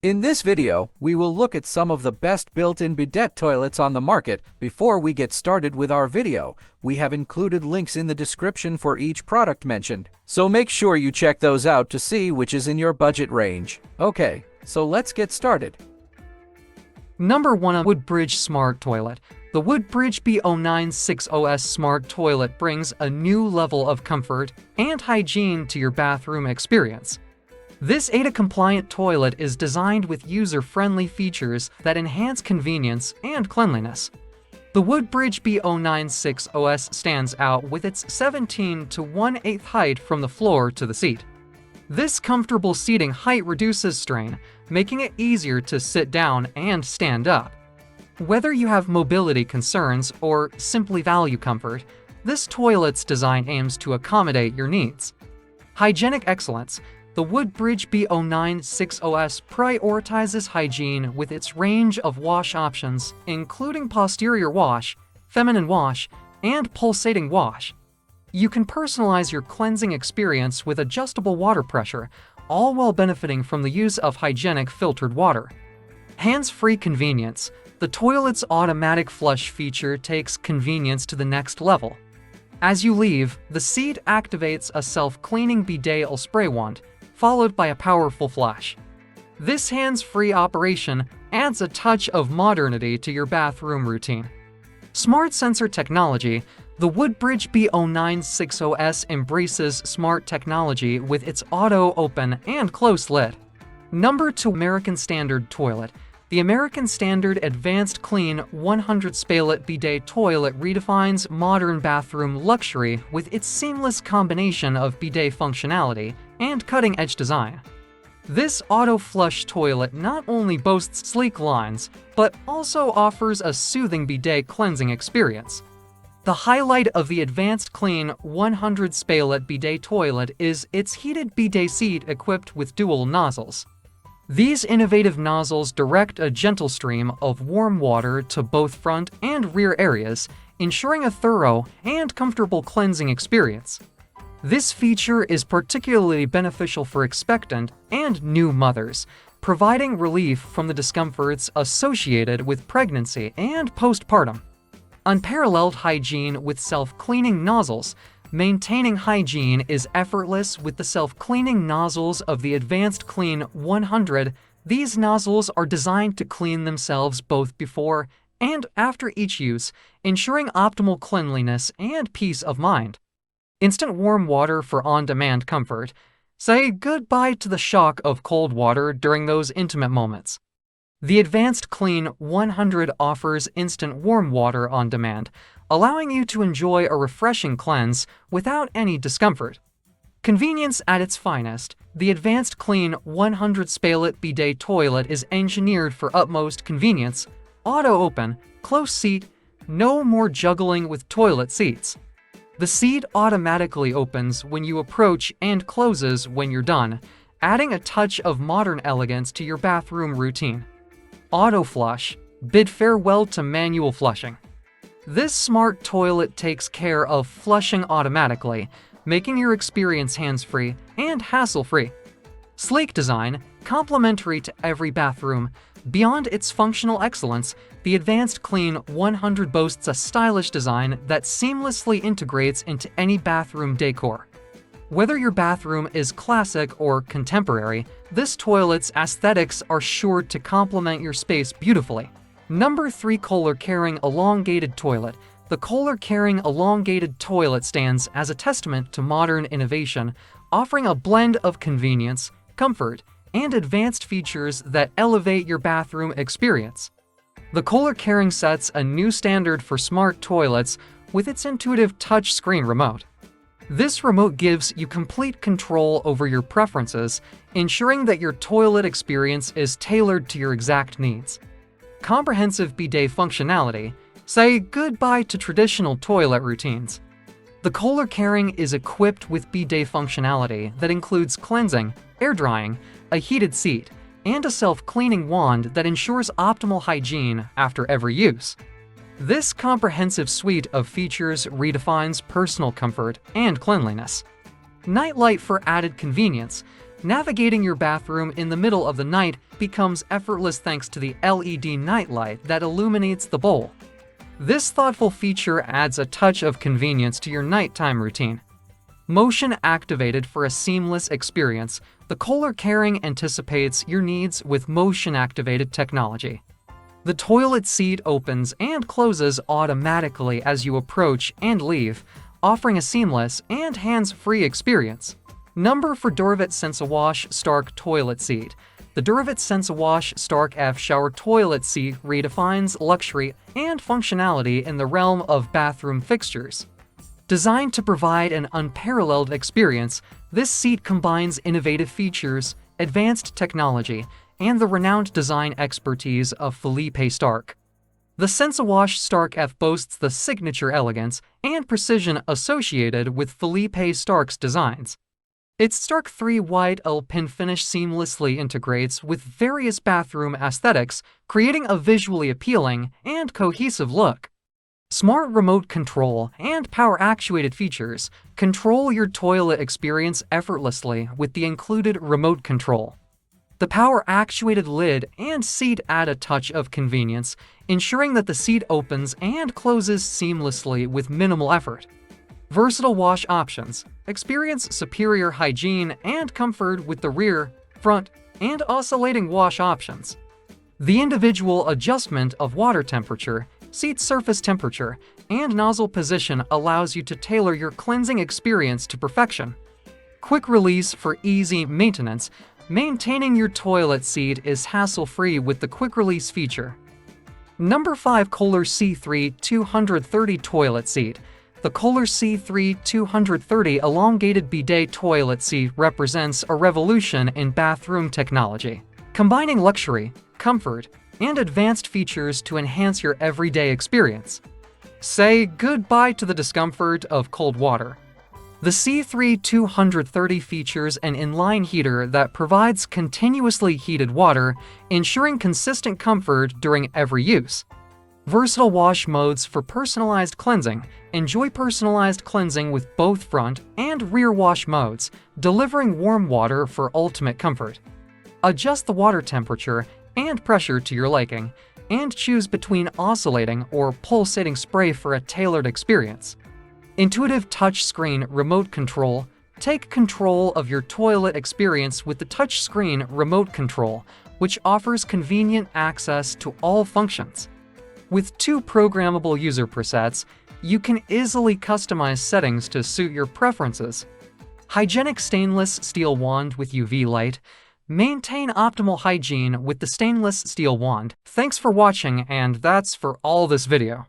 In this video, we will look at some of the best built-in bidet toilets on the market. Before we get started with our video, we have included links in the description for each product mentioned, so make sure you check those out to see which is in your budget range. Okay, so let's get started. Number 1. Woodbridge Smart Toilet. The Woodbridge B0960S Smart Toilet brings a new level of comfort and hygiene to your bathroom experience. This ADA-compliant toilet is designed with user-friendly features that enhance convenience and cleanliness. The Woodbridge B0960S stands out with its 17 to 1/8 height from the floor to the seat. This comfortable seating height reduces strain, making it easier to sit down and stand up. Whether you have mobility concerns or simply value comfort, this toilet's design aims to accommodate your needs. Hygienic excellence. The Woodbridge B0960S prioritizes hygiene with its range of wash options, including posterior wash, feminine wash, and pulsating wash. You can personalize your cleansing experience with adjustable water pressure, all while benefiting from the use of hygienic filtered water. Hands-free convenience. The toilet's automatic flush feature takes convenience to the next level. As you leave, the seat activates a self-cleaning bidet spray wand, followed by a powerful flush. This hands-free operation adds a touch of modernity to your bathroom routine. Smart sensor technology. The Woodbridge B0960S embraces smart technology with its auto-open and close lid. Number 2. American Standard Toilet. The American Standard Advanced Clean 100 Spilet Bidet Toilet redefines modern bathroom luxury with its seamless combination of bidet functionality and cutting-edge design. This auto-flush toilet not only boasts sleek lines, but also offers a soothing bidet cleansing experience. The highlight of the Advanced Clean 100 Spilet Bidet Toilet is its heated bidet seat equipped with dual nozzles. These innovative nozzles direct a gentle stream of warm water to both front and rear areas, ensuring a thorough and comfortable cleansing experience. This feature is particularly beneficial for expectant and new mothers, providing relief from the discomforts associated with pregnancy and postpartum. Unparalleled hygiene with self-cleaning nozzles. Maintaining hygiene is effortless with the self-cleaning nozzles of the Advanced Clean 100. These nozzles are designed to clean themselves both before and after each use, ensuring optimal cleanliness and peace of mind. Instant warm water for on-demand comfort. Say goodbye to the shock of cold water during those intimate moments. The Advanced Clean 100 offers instant warm water on demand, allowing you to enjoy a refreshing cleanse without any discomfort. Convenience at its finest. The Advanced Clean 100 Spilet Bidet Toilet is engineered for utmost convenience. Auto-open, close seat, no more juggling with toilet seats. The seat automatically opens when you approach and closes when you're done, adding a touch of modern elegance to your bathroom routine. Auto flush. Bid farewell to manual flushing. This smart toilet takes care of flushing automatically, making your experience hands-free and hassle-free. Sleek design, complementary to every bathroom. Beyond its functional excellence, the Advanced Clean 100 boasts a stylish design that seamlessly integrates into any bathroom decor. Whether your bathroom is classic or contemporary, this toilet's aesthetics are sure to complement your space beautifully. Number 3. Kohler Carring Elongated Toilet. The Kohler Carring Elongated Toilet stands as a testament to modern innovation, offering a blend of convenience, comfort, and advanced features that elevate your bathroom experience. The Kohler Carring sets a new standard for smart toilets with its intuitive touchscreen remote. This remote gives you complete control over your preferences, ensuring that your toilet experience is tailored to your exact needs. Comprehensive bidet functionality. Say goodbye to traditional toilet routines. The Kohler Carring is equipped with bidet functionality that includes cleansing, air drying, a heated seat, and a self-cleaning wand that ensures optimal hygiene after every use. This comprehensive suite of features redefines personal comfort and cleanliness. Nightlight for added convenience. Navigating your bathroom in the middle of the night becomes effortless thanks to the LED nightlight that illuminates the bowl. This thoughtful feature adds a touch of convenience to your nighttime routine. Motion activated for a seamless experience, the Kohler Caring anticipates your needs with motion-activated technology. The toilet seat opens and closes automatically as you approach and leave, offering a seamless and hands-free experience. Number for Duravet SensaWash Stark Toilet Seat. The Duravet SensaWash Stark F Shower Toilet Seat redefines luxury and functionality in the realm of bathroom fixtures. Designed to provide an unparalleled experience, this seat combines innovative features, advanced technology, and the renowned design expertise of Felipe Stark. The SensaWash Stark F boasts the signature elegance and precision associated with Felipe Stark's designs. Its Stark 3 white pin finish seamlessly integrates with various bathroom aesthetics, creating a visually appealing and cohesive look. Smart remote control and power-actuated features control your toilet experience effortlessly with the included remote control. The power-actuated lid and seat add a touch of convenience, ensuring that the seat opens and closes seamlessly with minimal effort. Versatile wash options. Experience superior hygiene and comfort with the rear, front, and oscillating wash options. The individual adjustment of water temperature, seat surface temperature, and nozzle position allows you to tailor your cleansing experience to perfection. Quick release for easy maintenance. Maintaining your toilet seat is hassle-free with the quick release feature. Number 5 Kohler C3 230 Toilet Seat. The Kohler C3 230 Elongated Bidet Toilet Seat represents a revolution in bathroom technology, combining luxury, comfort, and advanced features to enhance your everyday experience. Say goodbye to the discomfort of cold water. The C3 230 features an inline heater that provides continuously heated water, ensuring consistent comfort during every use. Versatile wash modes for personalized cleansing. Enjoy personalized cleansing with both front and rear wash modes, delivering warm water for ultimate comfort. Adjust the water temperature and pressure to your liking, and choose between oscillating or pulsating spray for a tailored experience. Intuitive touchscreen remote control. Take control of your toilet experience with the touchscreen remote control, which offers convenient access to all functions. With 2 programmable user presets, you can easily customize settings to suit your preferences. Hygienic stainless steel wand with UV light. Maintain optimal hygiene with the stainless steel wand. Thanks for watching, and that's for all this video.